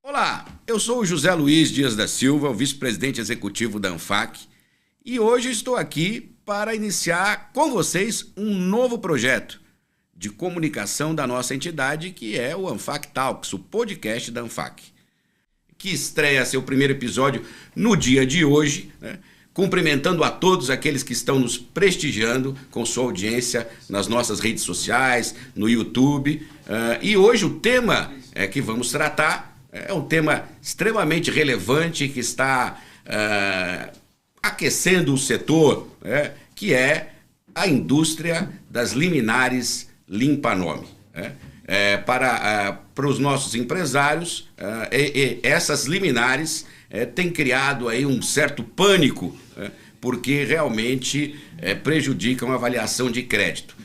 Olá, eu sou o José Luiz Dias da Silva, o vice-presidente executivo da ANFAC, e hoje estou aqui para iniciar com vocês um novo projeto de comunicação da nossa entidade, que é o ANFAC Talks, o podcast da ANFAC, que estreia seu primeiro episódio no dia de hoje, né? Cumprimentando a todos aqueles que estão nos prestigiando com sua audiência nas nossas redes sociais, no YouTube. E hoje o tema que vamos tratar é um tema extremamente relevante que está aquecendo o setor, que é a indústria das liminares limpa-nome. Para os nossos empresários, essas liminares têm criado aí um certo pânico, porque realmente prejudicam a avaliação de crédito.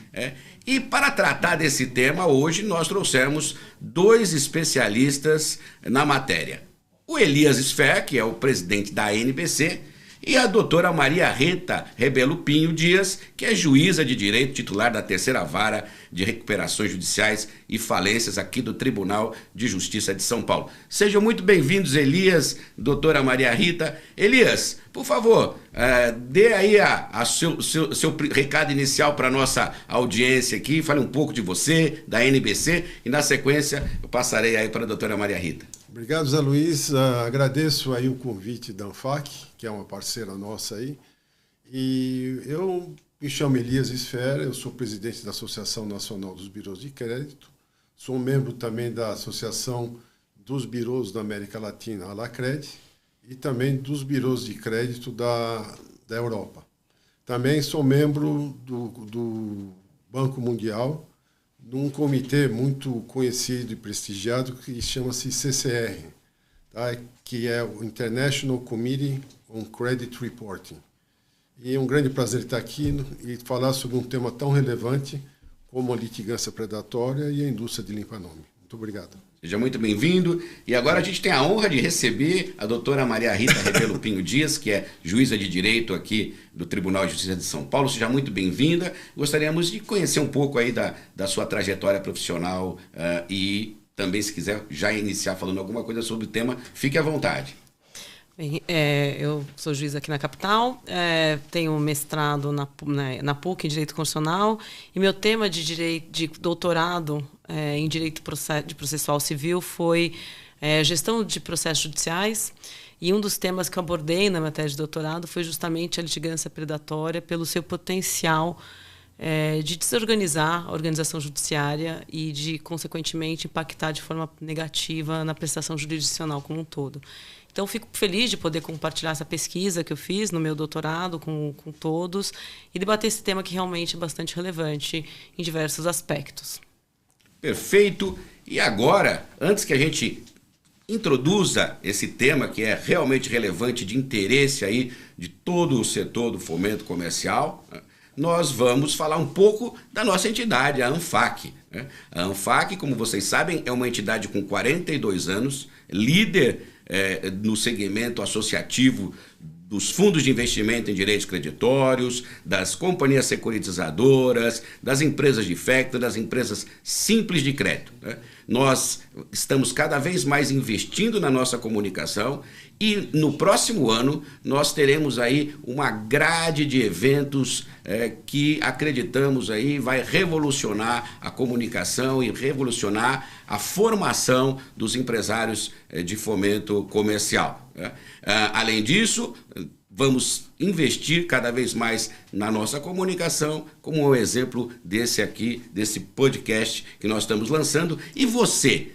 E para tratar desse tema, hoje nós trouxemos dois especialistas na matéria. O Elias Sfer, que é o presidente da ANBC, e a doutora Maria Rita Rebelo Pinho Dias, que é juíza de direito titular da Terceira Vara de Recuperações Judiciais e Falências aqui do Tribunal de Justiça de São Paulo. Sejam muito bem-vindos, Elias, doutora Maria Rita. Elias, por favor, dê aí seu recado inicial para a nossa audiência aqui, fale um pouco de você, da ANBC, e na sequência eu passarei aí para a doutora Maria Rita. Obrigado, Zé Luiz. Agradeço aí o convite da ANFAC, que é uma parceira nossa aí. E eu me chamo Elias Sfer, eu sou presidente da Associação Nacional dos Birôs de Crédito, sou membro também da Associação dos Birôs da América Latina, a Alacred, e também dos Birôs de Crédito da Europa. Também sou membro do Banco Mundial, num comitê muito conhecido e prestigiado que chama-se CCR, tá? Que é o International Committee on Credit Reporting. E é um grande prazer estar aqui e falar sobre um tema tão relevante como a litigância predatória e a indústria de limpa-nome. Muito obrigado. Seja muito bem-vindo. E agora a gente tem a honra de receber a doutora Maria Rita Rebelo Pinho Dias, que é juíza de direito aqui do Tribunal de Justiça de São Paulo. Seja muito bem-vinda. Gostaríamos de conhecer um pouco aí da sua trajetória profissional e também, se quiser já iniciar falando alguma coisa sobre o tema, fique à vontade. Bem, eu sou juíza aqui na capital, tenho mestrado na PUC em Direito Constitucional e meu tema de doutorado em Direito Processual Civil foi gestão de processos judiciais, e um dos temas que eu abordei na matéria de doutorado foi justamente a litigância predatória pelo seu potencial de desorganizar a organização judiciária e de, consequentemente, impactar de forma negativa na prestação jurisdicional como um todo. Então, fico feliz de poder compartilhar essa pesquisa que eu fiz no meu doutorado com todos e debater esse tema que realmente é bastante relevante em diversos aspectos. Perfeito. E agora, antes que a gente introduza esse tema que é realmente relevante, de interesse aí de todo o setor do fomento comercial, nós vamos falar um pouco da nossa entidade, a ANFAC. A ANFAC, como vocês sabem, é uma entidade com 42 anos, líder no segmento associativo dos fundos de investimento em direitos creditórios, das companhias securitizadoras, das empresas de facto, das empresas simples de crédito. Nós estamos cada vez mais investindo na nossa comunicação e no próximo ano nós teremos aí uma grade de eventos que acreditamos aí vai revolucionar a comunicação e revolucionar a formação dos empresários de fomento comercial. Além disso, vamos investir cada vez mais na nossa comunicação, como um exemplo desse podcast que nós estamos lançando. E você,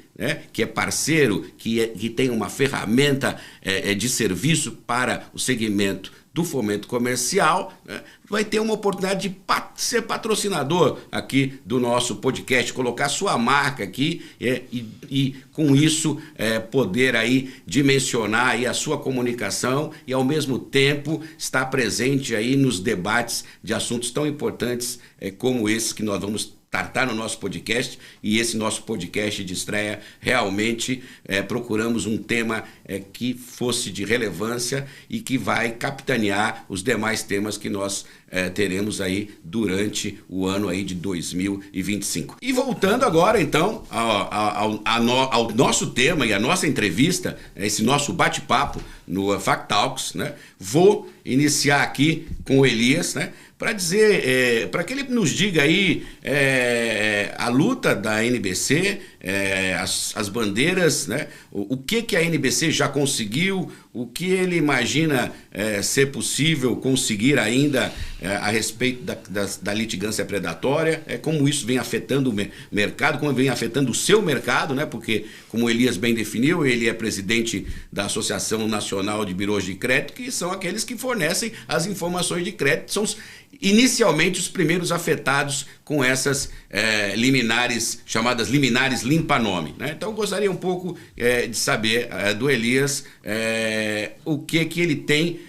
que é parceiro, que tem uma ferramenta de serviço para o segmento do fomento comercial, vai ter uma oportunidade de ser patrocinador aqui do nosso podcast, colocar sua marca aqui e com isso poder aí dimensionar aí a sua comunicação e ao mesmo tempo estar presente aí nos debates de assuntos tão importantes como esses que nós vamos tratar no nosso podcast. E esse nosso podcast de estreia, realmente procuramos um tema que fosse de relevância e que vai capitanear os demais temas que nós teremos aí durante o ano aí de 2025. E voltando agora, então, ao nosso tema e à nossa entrevista, esse nosso bate-papo no Fact Talks, né? Vou iniciar aqui com o Elias, né? Para dizer, para que ele nos diga aí a luta da NBC, as bandeiras, né? O que a NBC já conseguiu, o que ele imagina ser possível conseguir ainda a respeito da litigância predatória, como isso vem afetando o mercado, como vem afetando o seu mercado, né? Porque, como o Elias bem definiu, ele é presidente da Associação Nacional de Birôs de Crédito, que são aqueles que fornecem as informações de crédito, são inicialmente os primeiros afetados com essas liminares, chamadas liminares limpa-nome, né? Então eu gostaria um pouco de saber do Elias o que ele tem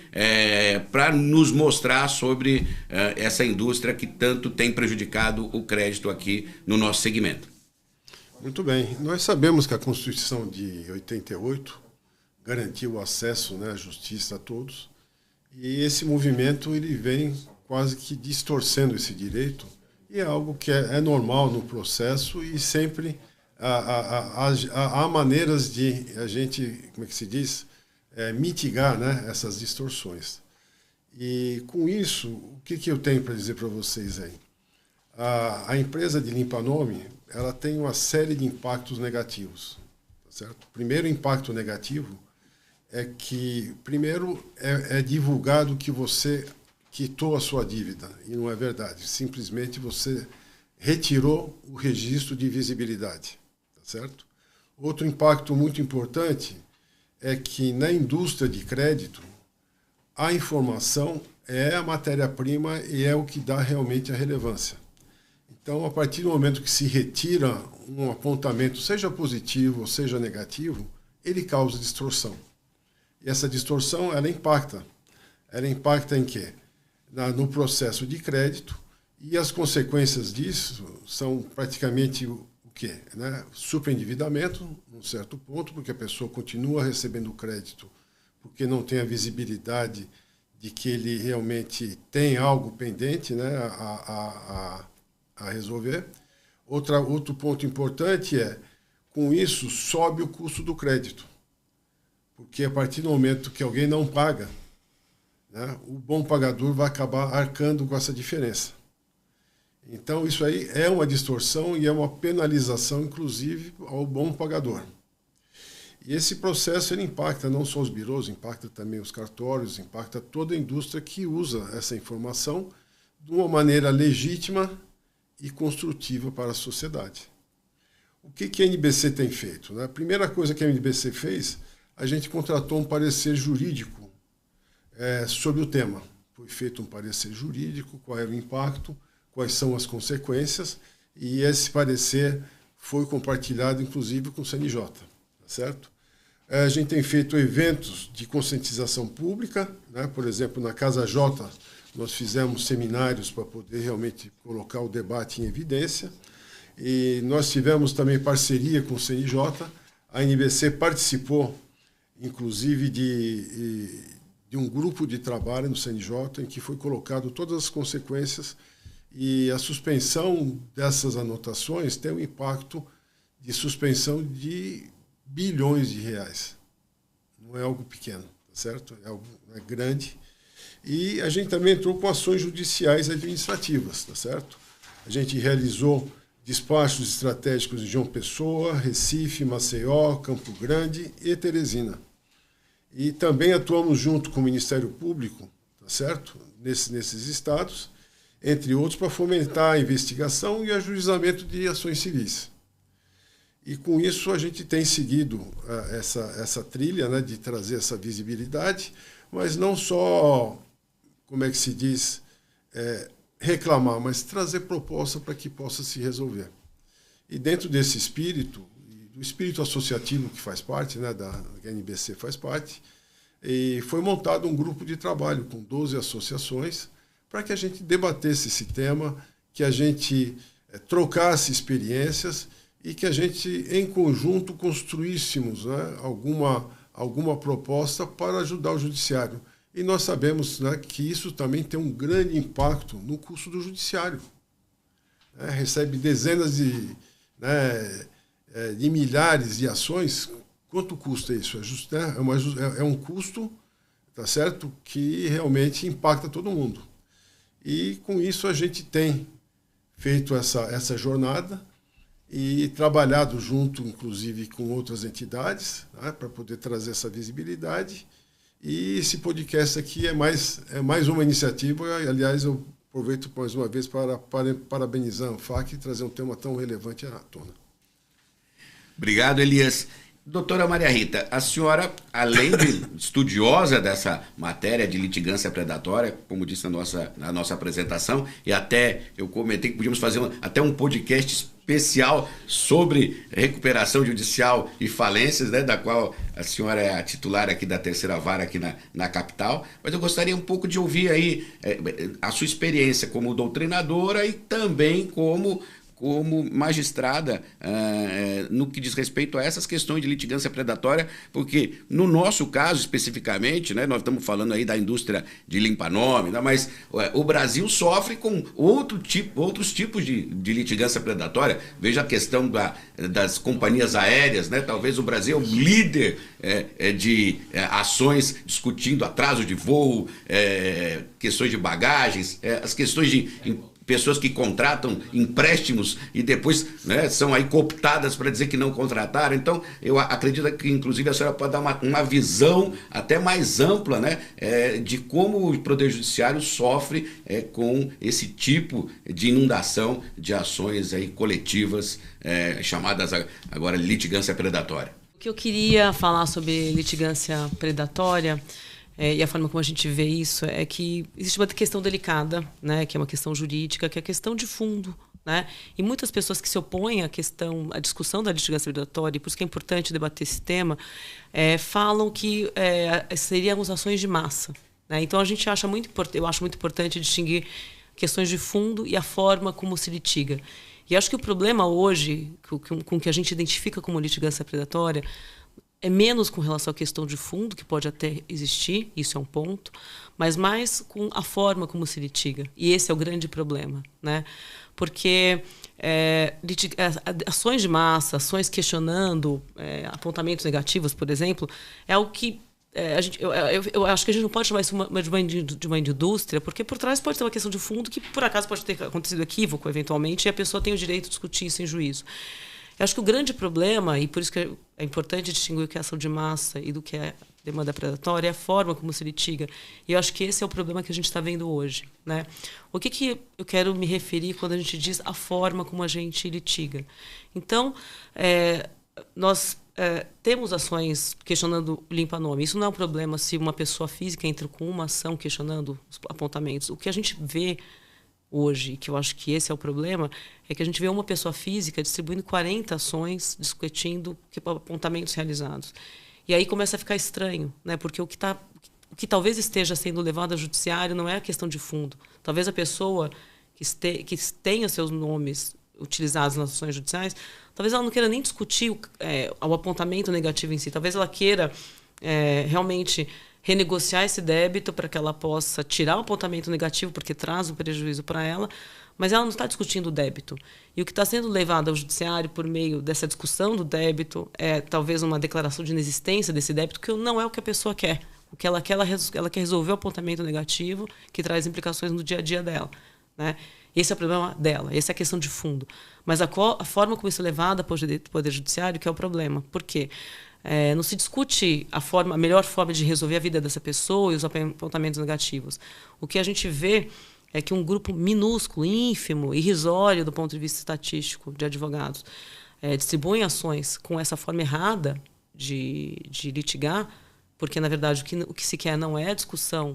para nos mostrar sobre essa indústria que tanto tem prejudicado o crédito aqui no nosso segmento. Muito bem. Nós sabemos que a Constituição de 88 garantiu o acesso, né, à justiça a todos, e esse movimento ele vem quase que distorcendo esse direito, e é algo que é normal no processo, e sempre há maneiras de a gente, como é que se diz, mitigar, né, essas distorções. E com isso, o que eu tenho para dizer para vocês aí? A empresa de limpa-nome, ela tem uma série de impactos negativos, tá certo? O primeiro impacto negativo é que, primeiro, é divulgado que você quitou a sua dívida, e não é verdade. Simplesmente você retirou o registro de visibilidade, tá certo? Outro impacto muito importante é que na indústria de crédito, a informação é a matéria-prima e é o que dá realmente a relevância. Então, a partir do momento que se retira um apontamento, seja positivo ou seja negativo, ele causa distorção. E essa distorção, ela impacta. Ela impacta em quê? No processo de crédito, e as consequências disso são praticamente o quê? Né? Superendividamento, num certo ponto, porque a pessoa continua recebendo crédito porque não tem a visibilidade de que ele realmente tem algo pendente, né, a resolver. Outro ponto importante é, com isso, sobe o custo do crédito. Porque a partir do momento que alguém não paga, né, o bom pagador vai acabar arcando com essa diferença. Então, isso aí é uma distorção e é uma penalização, inclusive, ao bom pagador. E esse processo ele impacta não só os birôs, impacta também os cartórios, impacta toda a indústria que usa essa informação de uma maneira legítima e construtiva para a sociedade. O que a NBC tem feito? A primeira coisa que a NBC fez, a gente contratou um parecer jurídico sobre o tema. Foi feito um parecer jurídico, qual era o impacto, quais são as consequências, e esse parecer foi compartilhado, inclusive, com o CNJ, tá certo? A gente tem feito eventos de conscientização pública, né? Por exemplo, na Casa J, nós fizemos seminários para poder realmente colocar o debate em evidência, e nós tivemos também parceria com o CNJ, a NBC participou, inclusive, de um grupo de trabalho no CNJ, em que foi colocado todas as consequências, e a suspensão dessas anotações tem um impacto de suspensão de bilhões de reais. Não é algo pequeno, tá certo? É algo grande. E a gente também entrou com ações judiciais administrativas, tá certo? A gente realizou despachos estratégicos em João Pessoa, Recife, Maceió, Campo Grande e Teresina. E também atuamos junto com o Ministério Público, tá certo? Nesses estados, entre outros, para fomentar a investigação e ajuizamento de ações civis. E com isso a gente tem seguido essa trilha, né, de trazer essa visibilidade, mas não só, como é que se diz, reclamar, mas trazer proposta para que possa se resolver. E dentro desse espírito, do espírito associativo que faz parte, né, da NBC faz parte, e foi montado um grupo de trabalho com 12 associações para que a gente debatesse esse tema, que a gente trocasse experiências e que a gente, em conjunto, construíssemos, né, alguma proposta para ajudar o judiciário. E nós sabemos, né, que isso também tem um grande impacto no custo do judiciário. Recebe dezenas de milhares de ações. Quanto custa isso? É um custo, tá certo, que realmente impacta todo mundo. E com isso a gente tem feito essa jornada e trabalhado junto, inclusive, com outras entidades, né, para poder trazer essa visibilidade. E esse podcast aqui é mais uma iniciativa. Aliás, eu aproveito mais uma vez para parabenizar a ANFAC e trazer um tema tão relevante à tona. Obrigado, Elias. Doutora Maria Rita, a senhora, além de estudiosa dessa matéria de litigância predatória, como disse na nossa apresentação, e até eu comentei que podíamos fazer até um podcast especial sobre recuperação judicial e falências, né, da qual a senhora é a titular aqui da terceira vara aqui na capital, mas eu gostaria um pouco de ouvir aí a sua experiência como doutrinadora e também como magistrada no que diz respeito a essas questões de litigância predatória, porque no nosso caso especificamente, né, nós estamos falando aí da indústria de limpa-nome, né, mas o Brasil sofre com outros tipos de litigância predatória. Veja a questão das companhias aéreas, né, talvez o Brasil é o líder de ações discutindo atraso de voo, questões de bagagens, as questões de pessoas que contratam empréstimos e depois, né, são aí cooptadas para dizer que não contrataram. Então, eu acredito que, inclusive, a senhora pode dar uma visão até mais ampla, né, de como o Poder Judiciário sofre com esse tipo de inundação de ações aí coletivas, chamadas agora litigância predatória. O que eu queria falar sobre litigância predatória e a forma como a gente vê isso é que existe uma questão delicada, né, que é uma questão jurídica, que é a questão de fundo, né? E muitas pessoas que se opõem à discussão da litigância predatória, e por isso que é importante debater esse tema, falam que seriam ações de massa, né? Então eu acho muito importante distinguir questões de fundo e a forma como se litiga. E acho que o problema hoje, com que a gente identifica como litigância predatória, é menos com relação à questão de fundo, que pode até existir, isso é um ponto, mas mais com a forma como se litiga. E esse é o grande problema, né? Porque ações de massa, ações questionando apontamentos negativos, por exemplo, é o que eu acho que a gente não pode chamar isso de uma indústria, porque por trás pode ter uma questão de fundo que, por acaso, pode ter acontecido equívoco, eventualmente, e a pessoa tem o direito de discutir isso em juízo. Eu acho que o grande problema, e por isso que é importante distinguir o que é ação de massa e do que é demanda predatória, é a forma como se litiga. E eu acho que esse é o problema que a gente está vendo hoje, né? O que eu quero me referir quando a gente diz a forma como a gente litiga? Então, nós temos ações questionando limpa-nome. Isso não é um problema se uma pessoa física entra com uma ação questionando os apontamentos. O que a gente vê hoje, que eu acho que esse é o problema, é que a gente vê uma pessoa física distribuindo 40 ações, discutindo apontamentos realizados. E aí começa a ficar estranho, né? Porque o que talvez esteja sendo levado ao judiciário não é a questão de fundo. Talvez a pessoa que tenha seus nomes utilizados nas ações judiciais, talvez ela não queira nem discutir o apontamento negativo em si. Talvez ela queira realmente renegociar esse débito para que ela possa tirar o apontamento negativo, porque traz um prejuízo para ela, mas ela não está discutindo o débito. E o que está sendo levado ao judiciário por meio dessa discussão do débito é talvez uma declaração de inexistência desse débito, que não é o que a pessoa quer. O que ela quer resolver o apontamento negativo, que traz implicações no dia a dia dela, né? Esse é o problema dela, essa é a questão de fundo. Mas a forma como isso é levado para o Poder Judiciário que é o problema. Por quê? Não se discute a melhor forma de resolver a vida dessa pessoa e os apontamentos negativos. O que a gente vê é que um grupo minúsculo, ínfimo, irrisório do ponto de vista estatístico de advogados distribuem ações com essa forma errada de litigar, porque, na verdade, o que se quer não é a discussão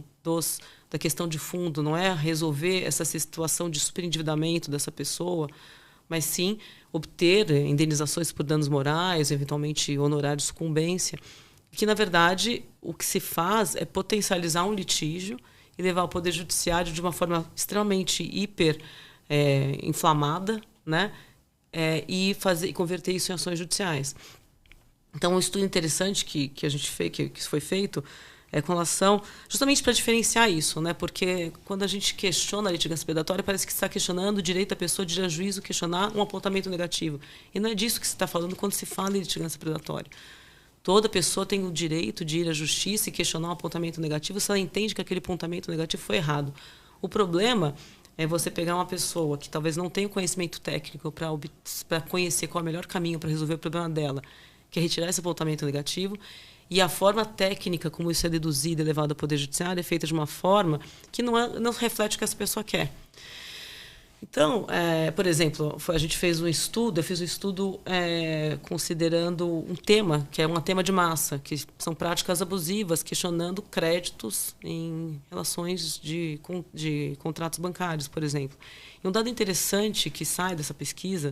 da questão de fundo, não é resolver essa situação de superendividamento dessa pessoa, mas sim obter indenizações por danos morais, eventualmente honorários de sucumbência, que, na verdade, o que se faz é potencializar um litígio e levar ao Poder Judiciário de uma forma extremamente inflamada, né? E converter isso em ações judiciais. Então, um estudo interessante que a gente fez, que foi feito, com relação justamente para diferenciar isso, né? Porque quando a gente questiona a litigância predatória, parece que está questionando o direito da pessoa de ir a juízo questionar um apontamento negativo. E não é disso que se está falando quando se fala em litigância predatória. Toda pessoa tem o direito de ir à justiça e questionar um apontamento negativo se ela entende que aquele apontamento negativo foi errado. O problema é você pegar uma pessoa que talvez não tenha o conhecimento técnico para conhecer qual é o melhor caminho para resolver o problema dela, que é retirar esse apontamento negativo, e a forma técnica como isso é deduzido e levado ao Poder Judiciário é feita de uma forma que não reflete o que essa pessoa quer. Então, por exemplo, a gente fez um estudo, eu fiz um estudo considerando um tema, que é um tema de massa, que são práticas abusivas, questionando créditos em relações de contratos bancários, por exemplo. E um dado interessante que sai dessa pesquisa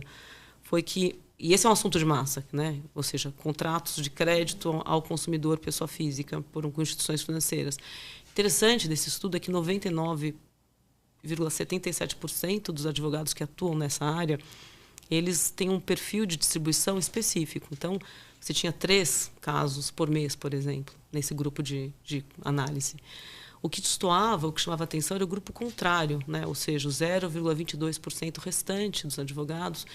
foi que, e esse é um assunto de massa, né? Ou seja, contratos de crédito ao consumidor, pessoa física, com instituições financeiras. Interessante desse estudo é que 99,77% dos advogados que atuam nessa área, eles têm um perfil de distribuição específico. Então, você tinha 3 casos por mês, por exemplo, nesse grupo de análise. O que destoava, o que chamava atenção era o grupo contrário, né? Ou seja, o 0,22% restante dos advogados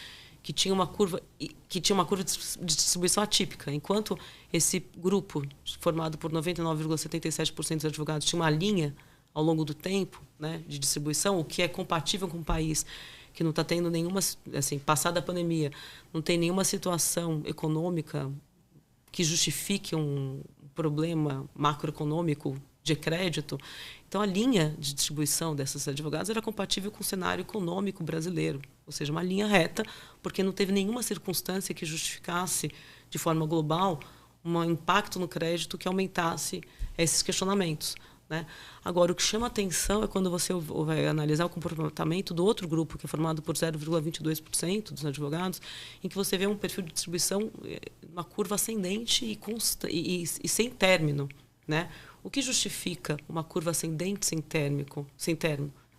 que tinha uma curva de distribuição atípica, enquanto esse grupo formado por 99,77% dos advogados tinha uma linha ao longo do tempo, né, de distribuição, o que é compatível com um país que não está tendo nenhuma, assim, passada a pandemia, não tem nenhuma situação econômica que justifique um problema macroeconômico de crédito. Então, a linha de distribuição desses advogados era compatível com o cenário econômico brasileiro, ou seja, uma linha reta, porque não teve nenhuma circunstância que justificasse, de forma global, um impacto no crédito que aumentasse esses questionamentos, né? Agora, o que chama atenção é quando você vai analisar o comportamento do outro grupo, que é formado por 0,22% dos advogados, em que você vê um perfil de distribuição, uma curva ascendente e sem término, né? O que justifica uma curva ascendente sem término,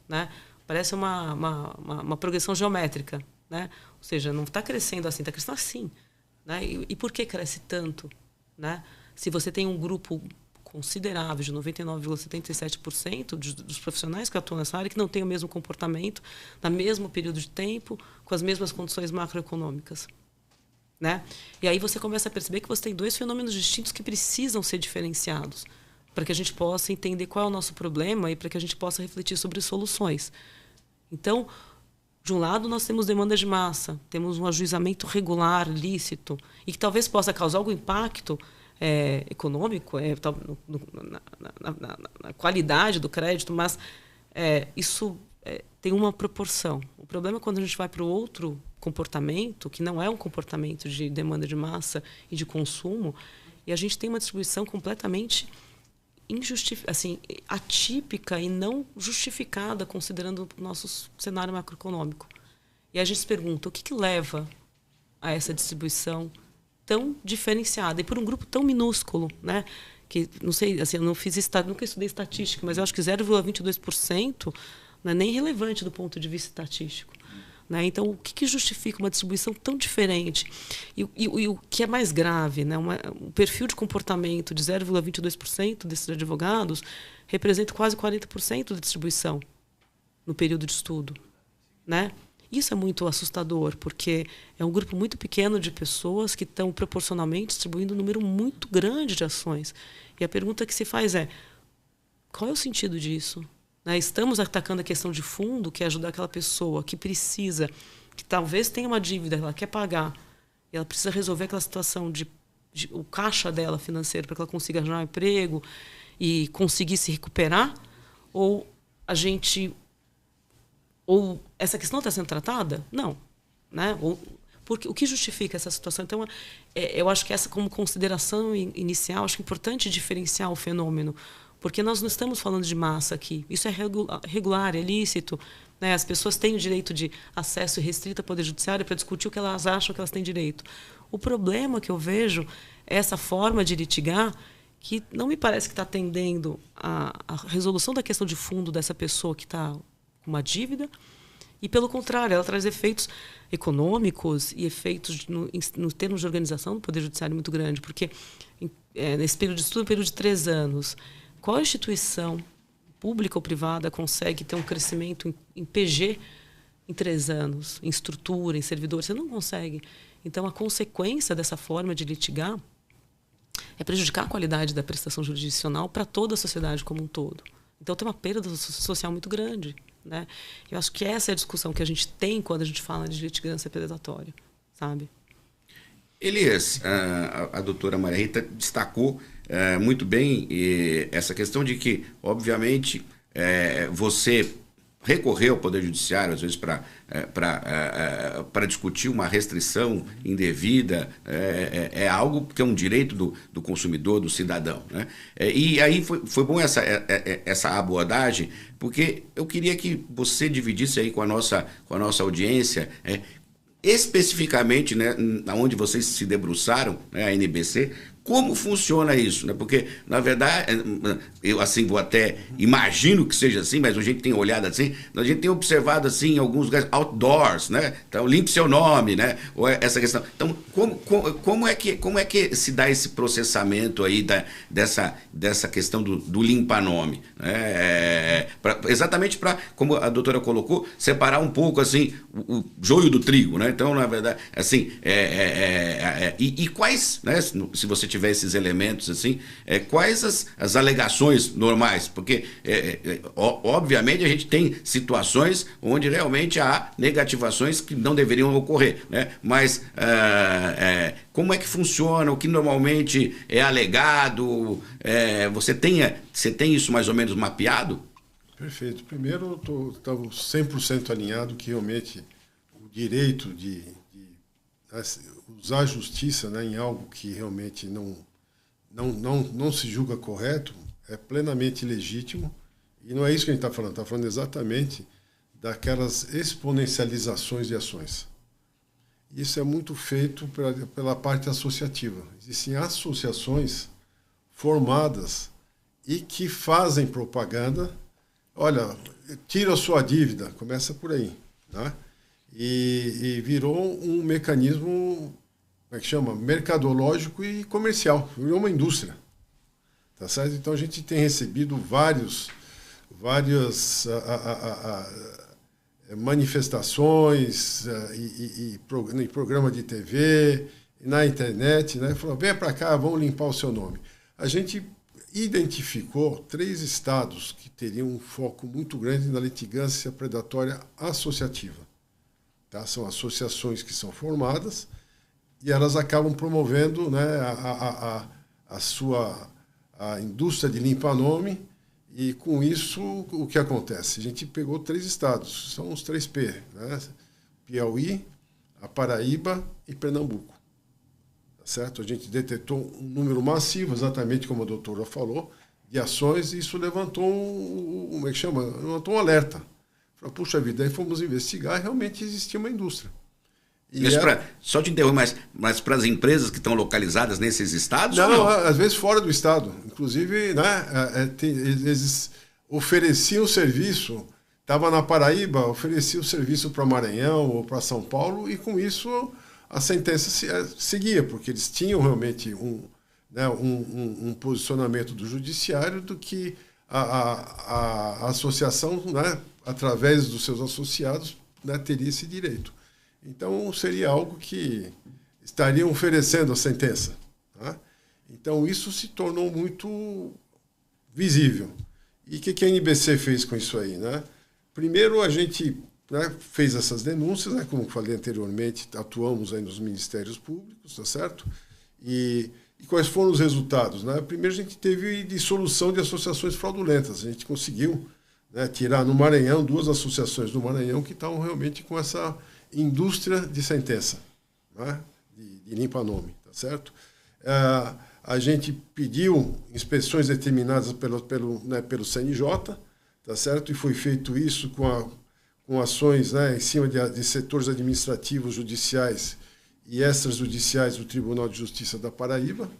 né? Parece uma progressão geométrica, né? Ou seja, não está crescendo assim, está crescendo assim, né? E por que cresce tanto, né? Se você tem um grupo considerável de 99,77% dos profissionais que atuam nessa área que não têm o mesmo comportamento, no mesmo período de tempo, com as mesmas condições macroeconômicas, né? E aí você começa a perceber que você tem 2 fenômenos distintos que precisam ser diferenciados para que a gente possa entender qual é o nosso problema e para que a gente possa refletir sobre soluções. Então, de um lado, nós temos demandas de massa, temos um ajuizamento regular, lícito, e que talvez possa causar algum impacto econômico, na qualidade do crédito, mas isso tem uma proporção. O problema é quando a gente vai para o outro comportamento, que não é um comportamento de demanda de massa e de consumo, e a gente tem uma distribuição completamente atípica e não justificada, considerando o nosso cenário macroeconômico. E a gente se pergunta, o que leva a essa distribuição tão diferenciada e por um grupo tão minúsculo, né? Que, não sei, assim, eu nunca estudei estatística, mas eu acho que 0,22% não é nem relevante do ponto de vista estatístico, né? Então, o que justifica uma distribuição tão diferente? E o que é mais grave, né? Um perfil de comportamento de 0,22% desses advogados representa quase 40% da distribuição no período de estudo, né? Isso é muito assustador, porque é um grupo muito pequeno de pessoas que estão proporcionalmente distribuindo um número muito grande de ações. E a pergunta que se faz é, qual é o sentido disso? Né? Estamos atacando a questão de fundo, que é ajudar aquela pessoa que precisa, que talvez tenha uma dívida, ela quer pagar, e ela precisa resolver aquela situação o caixa dela financeiro para que ela consiga arranjar um emprego e conseguir se recuperar, ou essa questão está sendo tratada? Não. Né? Porque o que justifica essa situação? Então, eu acho que essa, como consideração inicial, acho importante diferenciar o fenômeno, porque nós não estamos falando de massa aqui. Isso é regular, é lícito. Né? As pessoas têm o direito de acesso restrito ao Poder Judiciário para discutir o que elas acham que elas têm direito. O problema que eu vejo é essa forma de litigar que não me parece que está atendendo a resolução da questão de fundo dessa pessoa que está com uma dívida E, pelo contrário, ela traz efeitos econômicos e efeitos no termos de organização do Poder Judiciário muito grande, porque nesse período de estudo, um período de 3 anos, qual instituição, pública ou privada, consegue ter um crescimento em PG em 3 anos, em estrutura, em servidor? Você não consegue. Então, a consequência dessa forma de litigar é prejudicar a qualidade da prestação jurisdicional para toda a sociedade como um todo. Então, tem uma perda social muito grande, né? Eu acho que essa é a discussão que a gente tem quando a gente fala de litigância predatória, sabe? Elias, a doutora Maria Rita destacou muito bem essa questão de que, obviamente, você recorrer ao Poder Judiciário, às vezes, para discutir uma restrição indevida, é algo que é um direito do consumidor, do cidadão, né? E aí foi bom essa abordagem, porque eu queria que você dividisse aí com a nossa audiência, especificamente, né, onde vocês se debruçaram, né, a NBC, como funciona isso, né? Porque, na verdade, eu assim vou até imagino que seja assim, mas a gente tem olhado assim, a gente tem observado assim em alguns lugares outdoors, né? Então, limpe seu nome, né? Ou essa questão. Então, como é que se dá esse processamento aí dessa questão do limpa-nome? Exatamente para, como a doutora colocou, separar um pouco assim o joio do trigo, né? Então, na verdade, assim, e quais, né? Se você tiver esses elementos assim, quais as alegações normais? Porque, obviamente, a gente tem situações onde realmente há negativações que não deveriam ocorrer, né? Mas como é que funciona? O que normalmente é alegado? Você tem isso mais ou menos mapeado? Perfeito. Primeiro, eu estava 100% alinhado que realmente o direito de usar a justiça, né, em algo que realmente não se julga correto é plenamente legítimo. E não é isso que a gente está falando exatamente daquelas exponencializações de ações. Isso é muito feito pela parte associativa. Existem associações formadas e que fazem propaganda. Olha, tira a sua dívida, começa por aí, tá? E virou um mecanismo, como é que chama? Mercadológico e comercial, virou uma indústria, tá certo? Então a gente tem recebido várias manifestações e programa de TV, na internet, né? Falou, vem para cá, vamos limpar o seu nome. A gente identificou 3 estados que teriam um foco muito grande na litigância predatória associativa. Tá? São associações que são formadas e elas acabam promovendo, né, a indústria de limpa-nome, e com isso o que acontece? A gente pegou 3 estados, são os 3P, né? Piauí, a Paraíba e Pernambuco. Tá certo? A gente detectou um número massivo, exatamente como a doutora falou, de ações, e isso levantou levantou um alerta. Falei, puxa vida, aí fomos investigar e realmente existia uma indústria. Só te interromper, mas para as empresas que estão localizadas nesses estados? Não, às vezes fora do estado. Inclusive, né, eles ofereciam serviço, estava na Paraíba, oferecia o serviço para Maranhão ou para São Paulo, e com isso a sentença seguia, porque eles tinham realmente um posicionamento do judiciário do que a associação, né, através dos seus associados, né, teria esse direito. Então, seria algo que estariam oferecendo a sentença. Tá? Então, isso se tornou muito visível. E o que a NBC fez com isso aí? Né? Primeiro, a gente, né, fez essas denúncias, né, como falei anteriormente, atuamos aí nos ministérios públicos, tá certo? E quais foram os resultados? Né? Primeiro, a gente teve dissolução de associações fraudulentas. A gente conseguiu, né, tirar no Maranhão 2 associações do Maranhão que estavam realmente com essa indústria de sentença, né, de limpa-nome, tá certo? A gente pediu inspeções determinadas pelo CNJ, tá certo? E foi feito isso com ações, né, em cima de setores administrativos, judiciais e extrajudiciais do Tribunal de Justiça da Paraíba,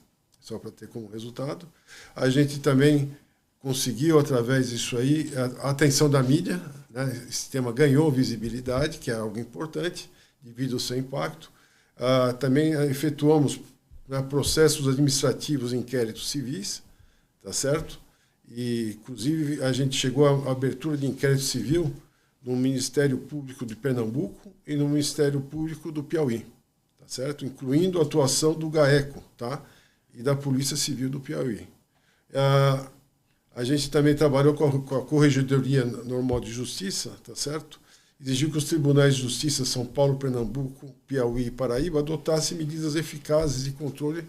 só para ter como resultado. A gente também conseguiu, através disso aí, a atenção da mídia, né? Esse sistema ganhou visibilidade, que é algo importante, devido ao seu impacto. Também efetuamos, né, processos administrativos e inquéritos civis, tá certo? E, inclusive, a gente chegou à abertura de inquérito civil no Ministério Público de Pernambuco e no Ministério Público do Piauí, tá certo? Incluindo a atuação do GAECO, tá? E da Polícia Civil do Piauí. A gente também trabalhou com a Corregedoria Normal de Justiça, tá certo? Exigiu que os tribunais de justiça São Paulo, Pernambuco, Piauí e Paraíba adotassem medidas eficazes de controle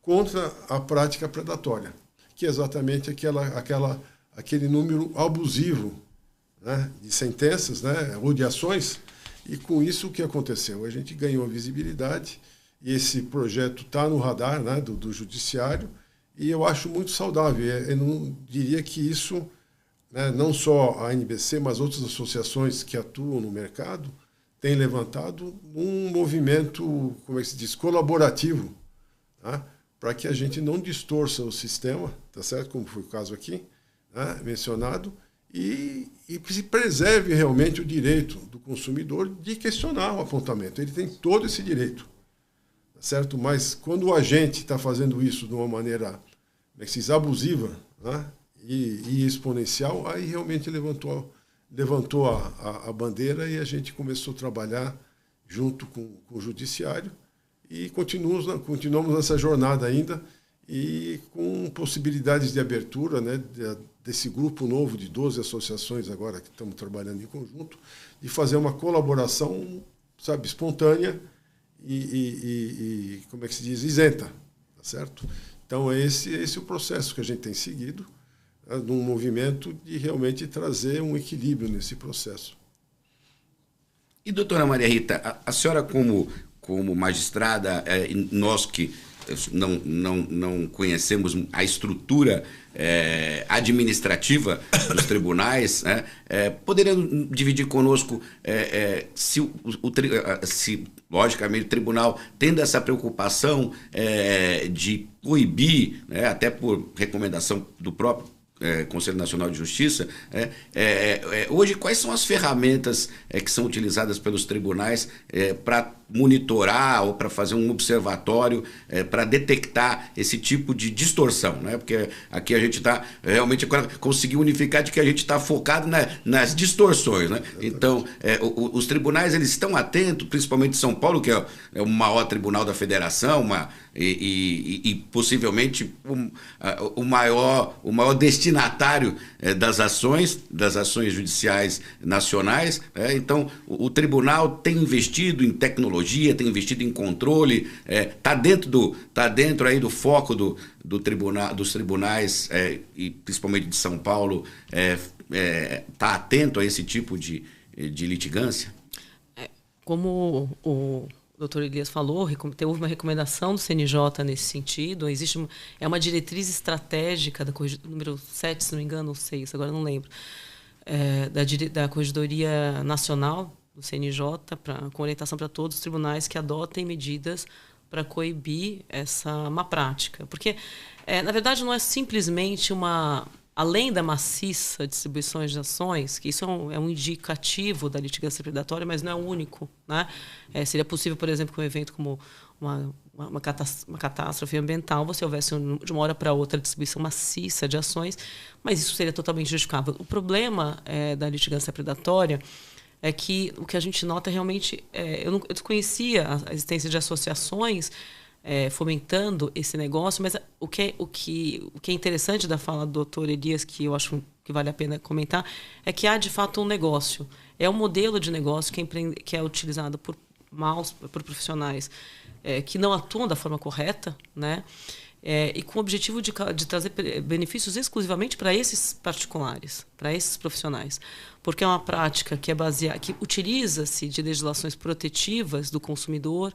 contra a prática predatória, que é exatamente aquele número abusivo, né, de sentenças, né, ou de ações. E com isso o que aconteceu? A gente ganhou visibilidade e esse projeto está no radar, né, do judiciário, e eu acho muito saudável. Eu não diria que isso, né, não só a NBC, mas outras associações que atuam no mercado têm levantado um movimento, como é que se diz, colaborativo, tá? Para que a gente não distorça o sistema, tá certo? Como foi o caso aqui, né, mencionado, e se preserve realmente o direito do consumidor de questionar o apontamento. Ele tem todo esse direito, tá certo? Mas quando o agente está fazendo isso de uma maneira, como é que se diz, abusiva, né, e exponencial, aí realmente levantou a bandeira e a gente começou a trabalhar junto com o judiciário e continuamos nessa jornada ainda e com possibilidades de abertura, né, desse grupo novo de 12 associações agora que estamos trabalhando em conjunto, de fazer uma colaboração, sabe, espontânea e como é que se diz, isenta, tá certo? Então é esse o processo que a gente tem seguido, num movimento de realmente trazer um equilíbrio nesse processo. E, doutora Maria Rita, a senhora como magistrada, nós que não conhecemos a estrutura administrativa dos tribunais, né, poderia dividir conosco se, logicamente, o tribunal tendo essa preocupação de coibir, né, até por recomendação do próprio Conselho Nacional de Justiça, hoje quais são as ferramentas que são utilizadas pelos tribunais para monitorar ou para fazer um observatório para detectar esse tipo de distorção, né? Porque aqui a gente está realmente conseguiu unificar de que a gente está focado nas distorções, né? Então, os tribunais eles estão atentos, principalmente São Paulo, que é o maior tribunal da federação, e possivelmente o maior destinatário das ações judiciais nacionais. Então, o tribunal tem investido em tecnologia, tem investido em controle, está dentro aí do foco dos tribunais, e principalmente de São Paulo, está atento a esse tipo de litigância? Como o doutor Elias falou, houve uma recomendação do CNJ nesse sentido. Existe uma diretriz estratégica da número 7, se não me engano, ou 6, agora não lembro, da Corregedoria Nacional do CNJ, com orientação para todos os tribunais que adotem medidas para coibir essa má prática. Porque, na verdade, não é simplesmente além da maciça distribuição de ações, que isso é um indicativo da litigância predatória, mas não é o único, né? Seria possível, por exemplo, que um evento como uma catástrofe ambiental, você houvesse de uma hora para outra distribuição maciça de ações, mas isso seria totalmente justificável. O problema da litigância predatória é que o que a gente nota realmente... eu desconhecia a existência de associações fomentando esse negócio, mas o que é interessante da fala do doutor Elias, que eu acho que vale a pena comentar, é que há, de fato, um negócio. É um modelo de negócio que é utilizado por profissionais que não atuam da forma correta, né? E com o objetivo de trazer benefícios exclusivamente para esses particulares, para esses profissionais. Porque é uma prática que utiliza-se de legislações protetivas do consumidor,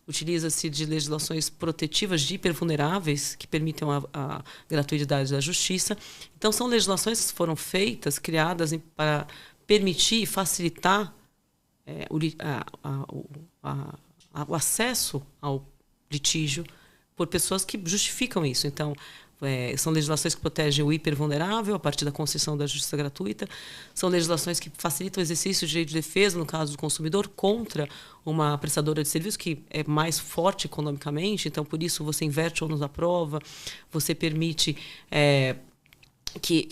utiliza-se de legislações protetivas de hipervulneráveis, que permitem a gratuidade da justiça. Então, são legislações que foram feitas, criadas para permitir e facilitar o acesso ao litígio por pessoas que justificam isso. Então, São legislações que protegem o hipervulnerável a partir da concessão da justiça gratuita. São legislações que facilitam o exercício do direito de defesa, no caso do consumidor, contra uma prestadora de serviço que é mais forte economicamente. Então, por isso, você inverte o ônus da prova, você permite que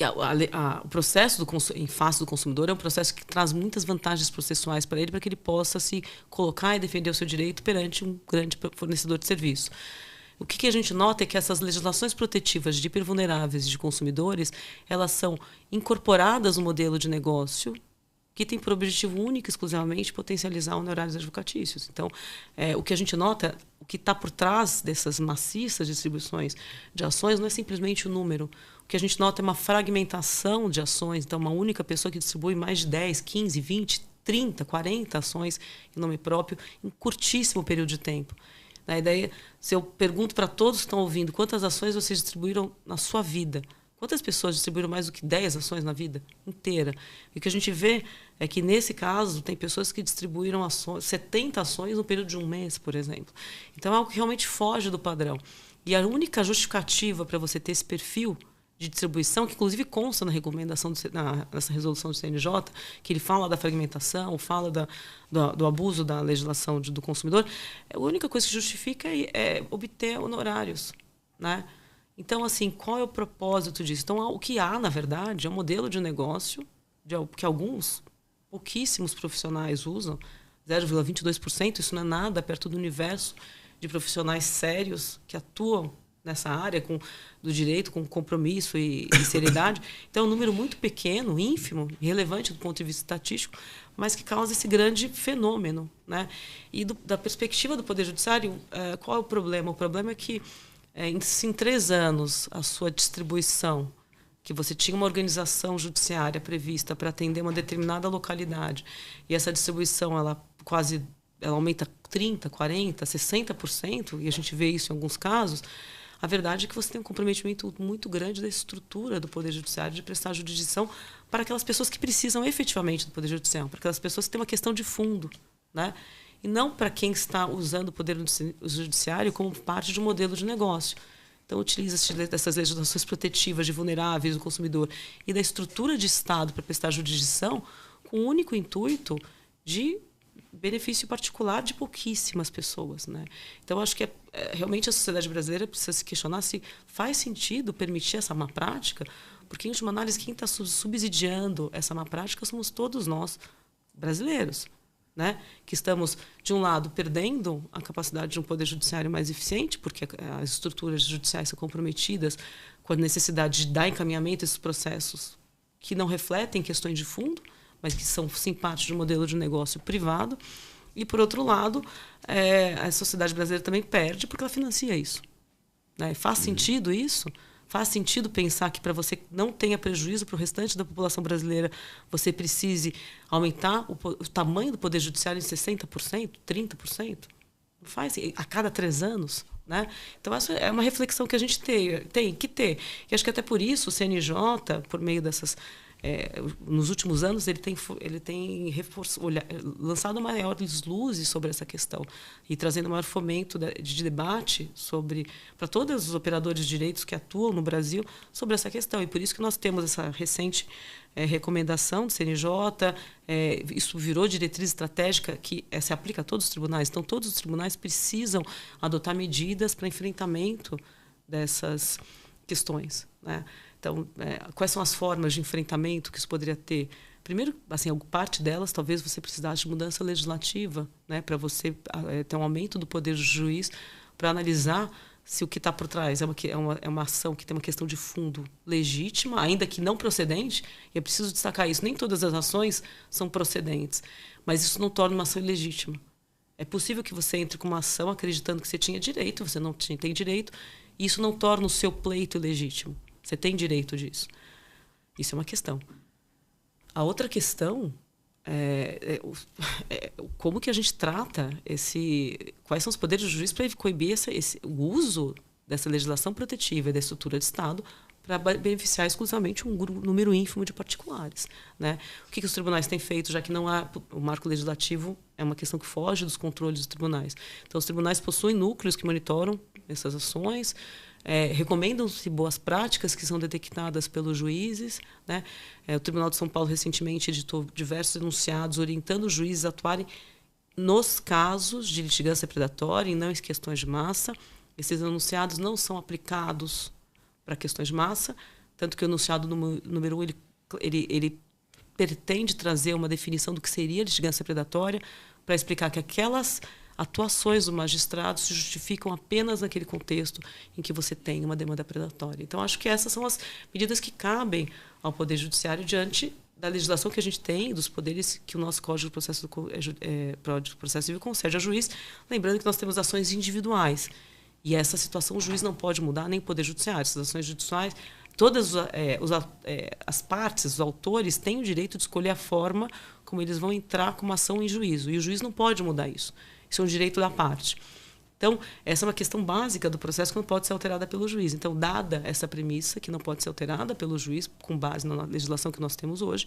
o processo em face do consumidor é um processo que traz muitas vantagens processuais para ele que ele possa se colocar e defender o seu direito perante um grande fornecedor de serviço. O que a gente nota é que essas legislações protetivas de hipervulneráveis e de consumidores, elas são incorporadas no modelo de negócio que tem por objetivo único e exclusivamente potencializar honorários advocatícios. Então, o que a gente nota, o que está por trás dessas maciças distribuições de ações não é simplesmente o número. O que a gente nota é uma fragmentação de ações. Então, uma única pessoa que distribui mais de 10, 15, 20, 30, 40 ações em nome próprio em curtíssimo período de tempo. A ideia, se eu pergunto para todos que estão ouvindo quantas ações vocês distribuíram na sua vida, quantas pessoas distribuíram mais do que 10 ações na vida inteira? E o que a gente vê é que, nesse caso, tem pessoas que distribuíram 70 ações no período de um mês, por exemplo. Então, é algo que realmente foge do padrão. E a única justificativa para você ter esse perfil de distribuição, que inclusive consta na recomendação, nessa resolução do CNJ, que ele fala da fragmentação, fala do abuso da legislação do consumidor, a única coisa que justifica é obter honorários, né? Então, assim, qual é o propósito disso? Então, o que há, na verdade, é um modelo de negócio que pouquíssimos profissionais usam, 0,22%, isso não é nada perto do universo de profissionais sérios que atuam nessa área do direito, com compromisso e seriedade. Então, é um número muito pequeno, ínfimo, irrelevante do ponto de vista estatístico, mas que causa esse grande fenômeno, né? E da perspectiva do Poder Judiciário, qual é o problema? O problema é que, em 3 anos, a sua distribuição, que você tinha uma organização judiciária prevista para atender uma determinada localidade, e essa distribuição ela aumenta 30%, 40%, 60%, e a gente vê isso em alguns casos. A verdade é que você tem um comprometimento muito grande da estrutura do Poder Judiciário de prestar jurisdição para aquelas pessoas que precisam efetivamente do Poder Judiciário, para aquelas pessoas que têm uma questão de fundo, né? E não para quem está usando o Poder Judiciário como parte de um modelo de negócio. Então, utiliza-se dessas legislações protetivas de vulneráveis do consumidor e da estrutura de Estado para prestar jurisdição com o único intuito de benefício particular de pouquíssimas pessoas, né? Então, acho que realmente a sociedade brasileira precisa se questionar se faz sentido permitir essa má prática, porque, em última análise, quem está subsidiando essa má prática somos todos nós, brasileiros, né? Que estamos, de um lado, perdendo a capacidade de um poder judiciário mais eficiente, porque as estruturas judiciais são comprometidas com a necessidade de dar encaminhamento a esses processos que não refletem questões de fundo, mas que são, sim, parte de um modelo de negócio privado. E, por outro lado, a sociedade brasileira também perde porque ela financia isso, né? Faz sentido isso? Faz sentido pensar que, para você não tenha prejuízo para o restante da população brasileira, você precise aumentar o tamanho do Poder Judiciário em 60%, 30%? Não faz a cada 3 anos, né? Então, essa é uma reflexão que a gente tem que ter. E acho que até por isso o CNJ, por meio dessas... nos últimos anos, ele tem lançado maiores luzes sobre essa questão e trazendo maior fomento de debate para todos os operadores de direitos que atuam no Brasil sobre essa questão. E por isso que nós temos essa recente recomendação do CNJ, isso virou diretriz estratégica que se aplica a todos os tribunais. Então, todos os tribunais precisam adotar medidas para enfrentamento dessas questões, né? Então, quais são as formas de enfrentamento que isso poderia ter? Primeiro, assim, parte delas, talvez você precisasse de mudança legislativa, né, para você ter um aumento do poder do juiz para analisar se o que está por trás é uma ação que tem uma questão de fundo legítima, ainda que não procedente. E é preciso destacar isso. Nem todas as ações são procedentes, mas isso não torna uma ação ilegítima. É possível que você entre com uma ação acreditando que você tinha direito, você não tem direito, e isso não torna o seu pleito ilegítimo. Você tem direito disso. Isso é uma questão. A outra questão é como que a gente trata quais são os poderes do juiz para coibir o uso dessa legislação protetiva e da estrutura de Estado para beneficiar exclusivamente um número ínfimo de particulares, né? O que os tribunais têm feito, já que não há... O marco legislativo é uma questão que foge dos controles dos tribunais. Então, os tribunais possuem núcleos que monitoram essas ações, recomendam-se boas práticas que são detectadas pelos juízes, né? O Tribunal de São Paulo recentemente editou diversos enunciados orientando os juízes a atuarem nos casos de litigância predatória e não em questões de massa. Esses enunciados não são aplicados para questões de massa, tanto que o enunciado número 1 ele pretende trazer uma definição do que seria litigância predatória para explicar que aquelas atuações do magistrado se justificam apenas naquele contexto em que você tem uma demanda predatória. Então, acho que essas são as medidas que cabem ao Poder Judiciário diante da legislação que a gente tem, dos poderes que o nosso Código de Processo Civil concede ao juiz, lembrando que nós temos ações individuais. E essa situação o juiz não pode mudar, nem o Poder Judiciário. Essas ações judiciais, todas as partes, os autores, têm o direito de escolher a forma como eles vão entrar com uma ação em juízo. E o juiz não pode mudar isso. Isso é um direito da parte. Então, essa é uma questão básica do processo que não pode ser alterada pelo juiz. Então, dada essa premissa, que não pode ser alterada pelo juiz, com base na legislação que nós temos hoje,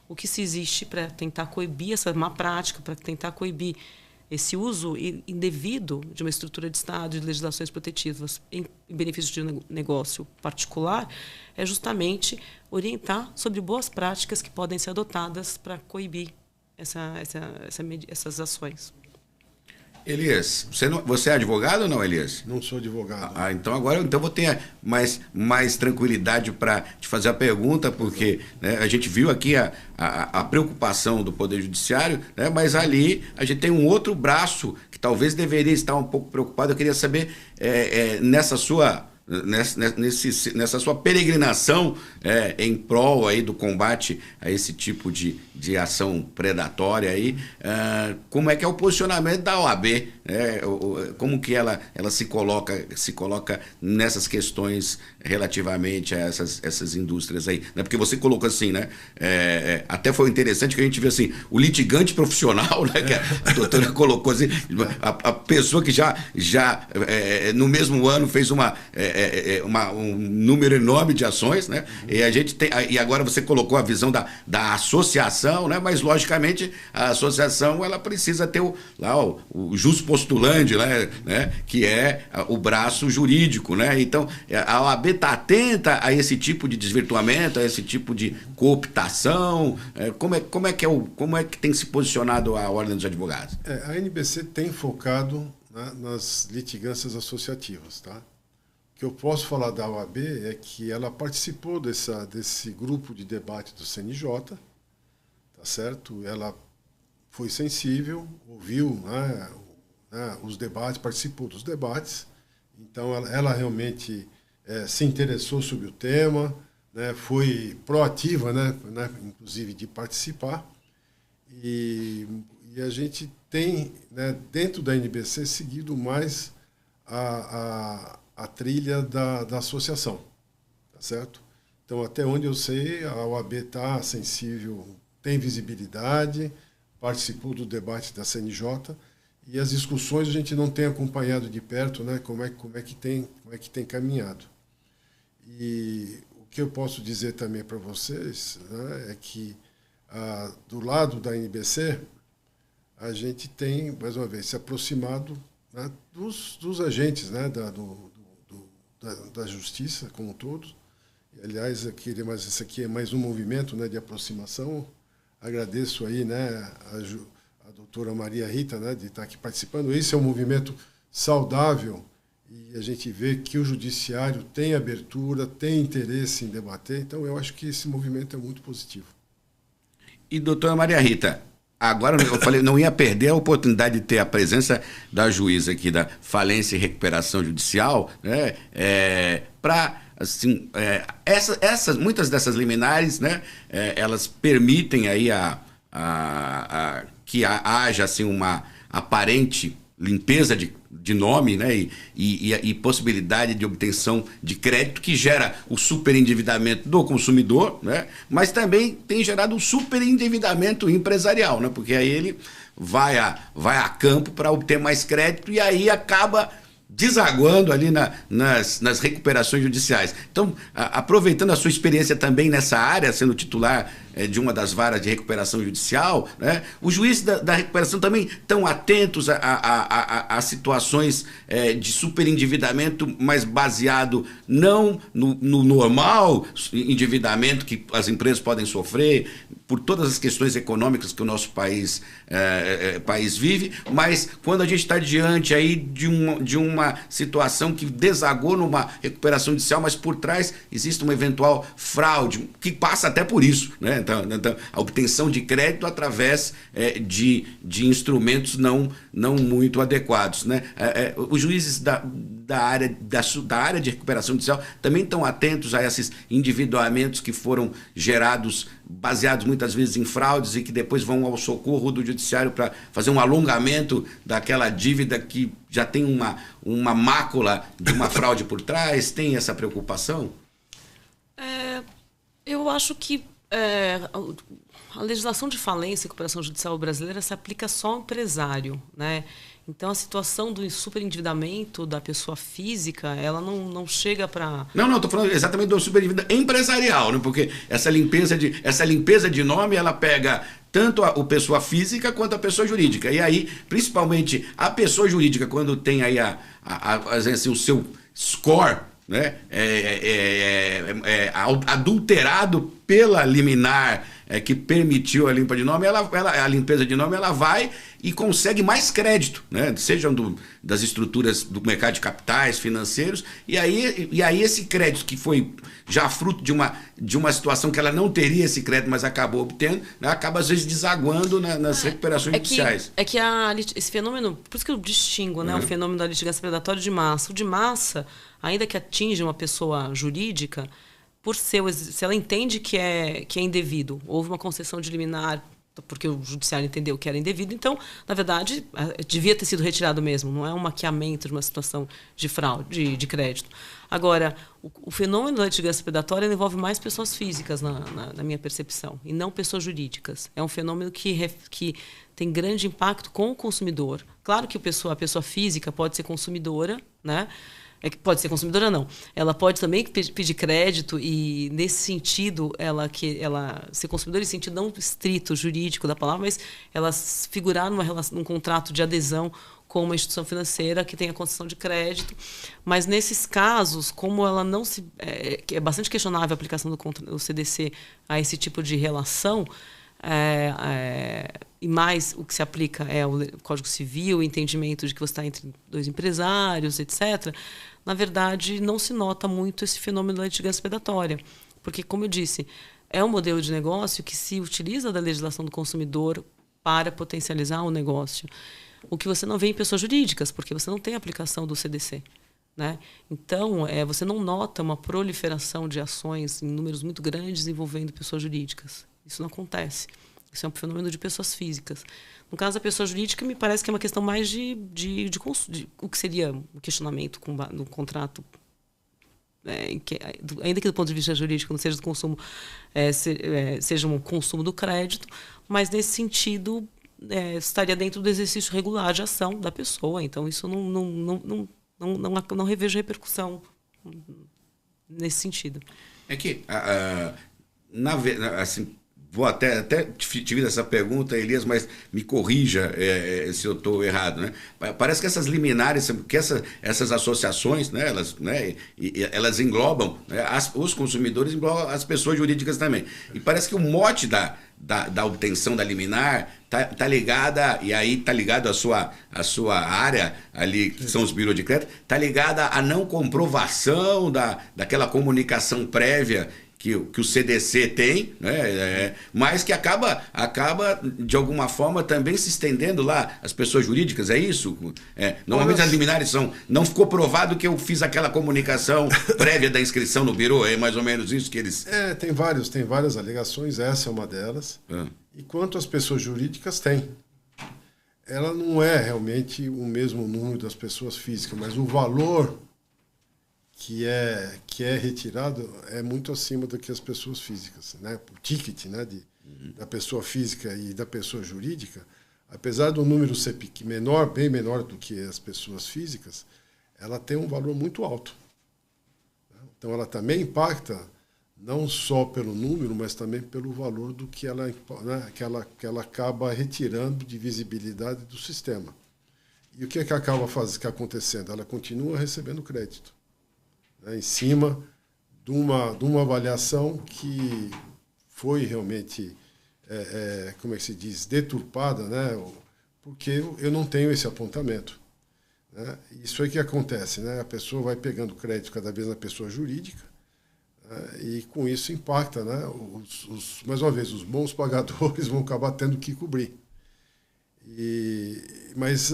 o que se existe para tentar coibir essa má prática, para tentar coibir esse uso indevido de uma estrutura de Estado, de legislações protetivas em benefício de um negócio particular, é justamente orientar sobre boas práticas que podem ser adotadas para coibir essas ações. Elias, você é advogado ou não, Elias? Não sou advogado. Então agora eu vou ter mais tranquilidade para te fazer a pergunta, porque né, a gente viu aqui a preocupação do Poder Judiciário, né, mas ali a gente tem um outro braço que talvez deveria estar um pouco preocupado. Eu queria saber, nessa sua peregrinação em prol aí do combate a esse tipo de ação predatória aí, como é que é o posicionamento da OAB, como que ela se coloca nessas questões relativamente a essas indústrias aí, né? Porque você colocou assim, né? Até foi interessante que a gente viu assim, o litigante profissional, né? Que a doutora colocou assim, a pessoa que já no mesmo ano fez um número enorme de ações, né? E a gente e agora você colocou a visão da associação, né? Mas logicamente a associação ela precisa ter o jus postulandi, né? Que é o braço jurídico, né? Então a OAB está atenta a esse tipo de desvirtuamento, a esse tipo de cooptação. Como é que tem se posicionado a Ordem dos Advogados? A NBC tem focado, né, nas litigâncias associativas, tá? O que eu posso falar da OAB é que ela participou desse grupo de debate do CNJ, tá certo? Ela foi sensível, ouviu, né, os debates, participou dos debates, então ela realmente se interessou sobre o tema, né, foi proativa, né, inclusive de participar, e a gente tem, né, dentro da NBC seguido mais a trilha da associação, tá certo? Então, até onde eu sei, a OAB está sensível, tem visibilidade, participou do debate da CNJ, e as discussões a gente não tem acompanhado de perto, né, como é que tem caminhado. E o que eu posso dizer também para vocês, né, é que do lado da NBC a gente tem, mais uma vez, se aproximado, né, dos agentes, né, da justiça como um todo. E, aliás, esse aqui é mais um movimento, né, de aproximação. Agradeço aí, né, a doutora Maria Rita, né, de estar aqui participando. Esse é um movimento saudável e a gente vê que o judiciário tem abertura, tem interesse em debater. Então, eu acho que esse movimento é muito positivo. E, doutora Maria Rita, agora eu falei, não ia perder a oportunidade de ter a presença da juíza aqui da Falência e Recuperação Judicial, né, para, assim, muitas dessas liminares, né, elas permitem aí que haja assim, uma aparente limpeza de nome, né, e possibilidade de obtenção de crédito que gera o superendividamento do consumidor, né, mas também tem gerado um superendividamento empresarial, né, porque aí ele vai a campo para obter mais crédito e aí acaba desaguando ali nas recuperações judiciais. Então, aproveitando a sua experiência também nessa área, sendo titular de uma das varas de recuperação judicial, né? Os juízes da recuperação também estão atentos a situações de superendividamento, mas baseado não no normal endividamento que as empresas podem sofrer por todas as questões econômicas que o nosso país vive, mas quando a gente está diante aí de uma situação que desagou numa recuperação judicial, mas por trás existe uma eventual fraude, que passa até por isso, né? Então, a obtenção de crédito através de instrumentos não muito adequados, né? Os juízes da área de recuperação judicial também estão atentos a esses endividamentos que foram gerados, baseados muitas vezes em fraudes e que depois vão ao socorro do judiciário para fazer um alongamento daquela dívida que já tem uma mácula de uma fraude por trás. Tem essa preocupação? Eu acho que a legislação de falência e recuperação judicial brasileira se aplica só ao empresário, né? Então, a situação do superendividamento da pessoa física, ela não chega para... Não, estou falando exatamente do superendividamento empresarial, né? Porque essa limpeza de nome, ela pega tanto a pessoa física quanto a pessoa jurídica. E aí, principalmente, a pessoa jurídica, quando tem aí assim, o seu score, né, adulterado pela liminar que permitiu a limpa de nome, a limpeza de nome, ela vai e consegue mais crédito, né? Sejam das estruturas do mercado de capitais, financeiros, e aí esse crédito que foi já fruto de uma situação que ela não teria esse crédito, mas acabou obtendo, né? Acaba às vezes desaguando nas recuperações judiciais. Esse fenômeno, por isso que eu distingo, né, o fenômeno da litigância predatória de massa. O de massa, ainda que atinja uma pessoa jurídica, se ela entende que é indevido, houve uma concessão de liminar porque o judiciário entendeu que era indevido, então, na verdade, devia ter sido retirado mesmo, não é um maquiamento de uma situação de fraude, de crédito. Agora, o fenômeno da litigância predatória envolve mais pessoas físicas, na minha percepção, e não pessoas jurídicas. É um fenômeno que tem grande impacto com o consumidor. Claro que a pessoa física pode ser consumidora, né? Pode ser consumidora, não. Ela pode também pedir crédito e, nesse sentido, ela ser consumidora em sentido não estrito, jurídico da palavra, mas ela figurar num contrato de adesão com uma instituição financeira que tenha concessão de crédito. Mas, nesses casos, como ela não se... É bastante questionável a aplicação do CDC a esse tipo de relação, e mais o que se aplica é o Código Civil, o entendimento de que você está entre dois empresários, etc., na verdade, não se nota muito esse fenômeno da litigância predatória. Porque, como eu disse, é um modelo de negócio que se utiliza da legislação do consumidor para potencializar o negócio. O que você não vê em pessoas jurídicas, porque você não tem aplicação do CDC. Né? Então, você não nota uma proliferação de ações em números muito grandes envolvendo pessoas jurídicas. Isso não acontece. Isso é um fenômeno de pessoas físicas. No caso da pessoa jurídica, me parece que é uma questão mais de o que seria o questionamento no contrato, ainda que do ponto de vista jurídico não seja do consumo, seja um consumo do crédito, mas nesse sentido estaria dentro do exercício regular de ação da pessoa. Então, isso não revejo repercussão nesse sentido. É que, assim, vou até te fiz essa pergunta, Elias, mas me corrija se eu estou errado, né? Parece que essas liminares, que essas associações, né, elas englobam, né, os consumidores, englobam as pessoas jurídicas também. E parece que o mote da obtenção da liminar tá ligada, e aí tá ligado à sua área ali, que são os birôs de crédito, tá ligada à não comprovação daquela comunicação prévia que o CDC tem, né, mas que acaba, de alguma forma, também se estendendo lá às pessoas jurídicas, é isso? Normalmente as liminares são, não ficou provado que eu fiz aquela comunicação prévia da inscrição no birô, é mais ou menos isso que eles... Tem várias alegações, essa é uma delas, e quanto às pessoas jurídicas, tem. Ela não é realmente o mesmo número das pessoas físicas, mas o valor que é retirado é muito acima do que as pessoas físicas, né? O ticket, né, da pessoa física e da pessoa jurídica, apesar do número ser menor, bem menor do que as pessoas físicas, ela tem um valor muito alto. Então, ela também impacta não só pelo número, mas também pelo valor do que ela, né, que ela acaba retirando de visibilidade do sistema. E o que acaba acontecendo? Ela continua recebendo crédito, né, em cima de uma avaliação que foi realmente, como é que se diz, deturpada, né, porque eu não tenho esse apontamento. Né? Isso é que acontece, né? A pessoa vai pegando crédito cada vez na pessoa jurídica, né? E com isso impacta, né? Mais uma vez, os bons pagadores vão acabar tendo que cobrir. Mas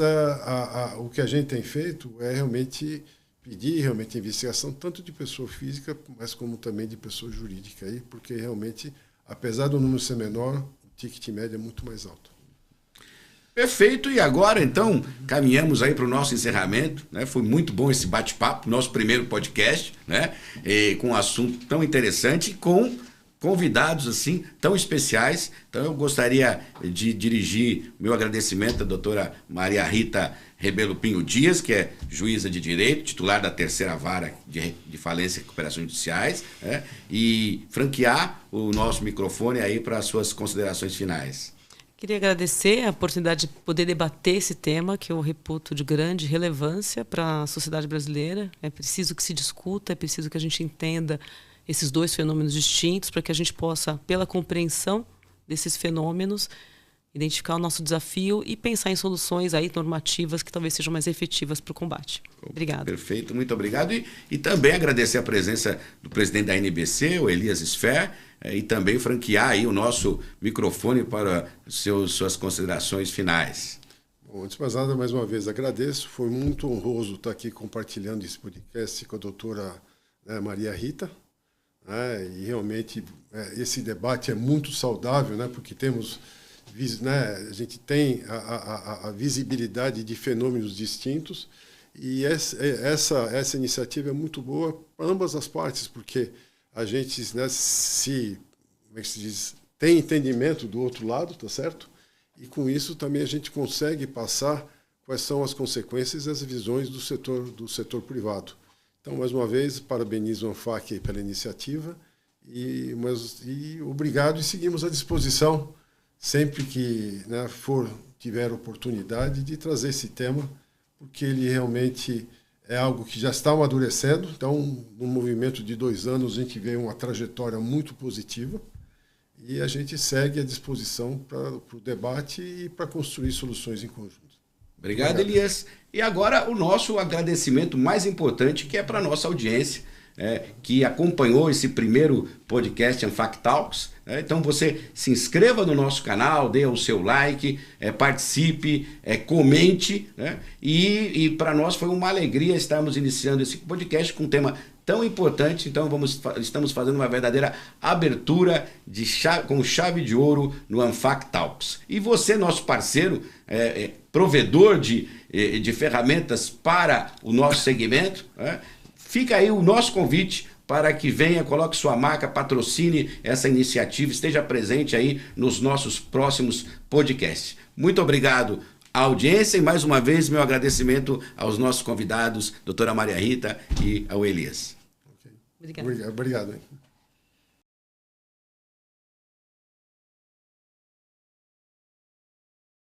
o que a gente tem feito é realmente pedir realmente investigação tanto de pessoa física, mas como também de pessoa jurídica, aí, porque realmente, apesar do número ser menor, o ticket médio é muito mais alto. Perfeito, e agora então caminhamos aí para o nosso encerramento, né? Foi muito bom esse bate-papo, nosso primeiro podcast, né? Com um assunto tão interessante e com convidados assim tão especiais. Então eu gostaria de dirigir meu agradecimento à doutora Maria Rita Rebelo Pinho Dias, que é juíza de direito, titular da 3ª Vara de Falência e Recuperações Judiciais, né? E franquear o nosso microfone aí para as suas considerações finais. Queria agradecer a oportunidade de poder debater esse tema, que eu reputo de grande relevância para a sociedade brasileira. É preciso que se discuta, é preciso que a gente entenda esses dois fenômenos distintos para que a gente possa, pela compreensão desses fenômenos, identificar o nosso desafio e pensar em soluções aí normativas que talvez sejam mais efetivas para o combate. Obrigado. Perfeito, muito obrigado. E também agradecer a presença do presidente da NBC, o Elias Sfer, e também franquear aí o nosso microfone para suas considerações finais. Bom, antes de mais nada, mais uma vez agradeço. Foi muito honroso estar aqui compartilhando esse podcast com a doutora, né, Maria Rita. Né, e realmente esse debate é muito saudável, né, porque temos, né, a gente tem a visibilidade de fenômenos distintos e essa iniciativa é muito boa para ambas as partes, porque a gente, né, como é que se diz, tem entendimento do outro lado, tá certo? E com isso também a gente consegue passar quais são as consequências e as visões do setor privado. Então, mais uma vez, parabenizo o ANFAC pela iniciativa e obrigado, e seguimos à disposição sempre que, né, tiver oportunidade de trazer esse tema, porque ele realmente é algo que já está amadurecendo. Então, no movimento de 2 anos, a gente vê uma trajetória muito positiva e a gente segue à disposição para o debate e para construir soluções em conjunto. Obrigado, Elias. E agora o nosso agradecimento mais importante, que é para a nossa audiência, que acompanhou esse primeiro podcast ANFAC Talks. Então você se inscreva no nosso canal, dê o seu like, participe, comente, né? E para nós foi uma alegria estarmos iniciando esse podcast com um tema tão importante. Então estamos fazendo uma verdadeira abertura com chave de ouro no ANFAC Talks. E você, nosso parceiro, provedor de ferramentas para o nosso segmento, fica aí o nosso convite para que venha, coloque sua marca, patrocine essa iniciativa, esteja presente aí nos nossos próximos podcasts. Muito obrigado à audiência e mais uma vez meu agradecimento aos nossos convidados, doutora Maria Rita e ao Elias. Okay. Obrigado. Obrigado.